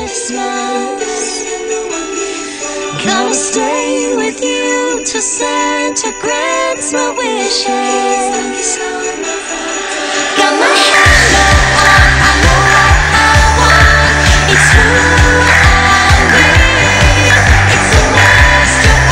Christmas. Gonna stay with you till Santa grants my wishes. Got my hand up, I know what I want. It's who I need. It's an extraordinary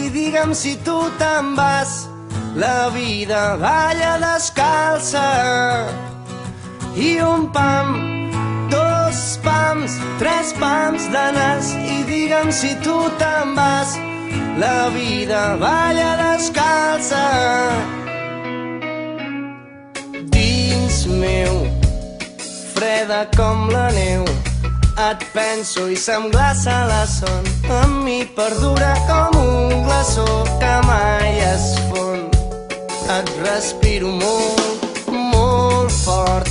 i digue'm si tu te'n vas. La vida balla descalça. I un pam, dos pams, tres pams de nas i digue'm si tu te'n vas. La vida balla descalça. Dins meu, freda com la neu, et penso i se'm glaça la son. Amb mi perdura com un glaçó que mai es fon. Et respiro molt, molt fort.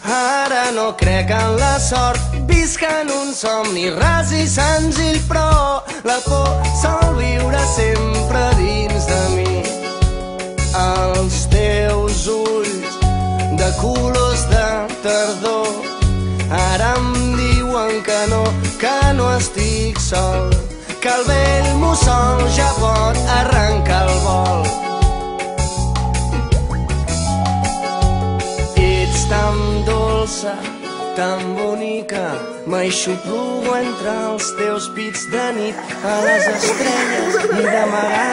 Ara no crec en la sort. Visc en un somni ras i senzill, però la por sol viure sempre dins de mi. Els teus ulls de colors de tardor ara em diuen que no estic sol, que el vell mussol ja pot arrencar el vol. Ets tan dolça, tan bonica, m'aixoplugo entre els teus pits de nit, a les estrelles i d'amagar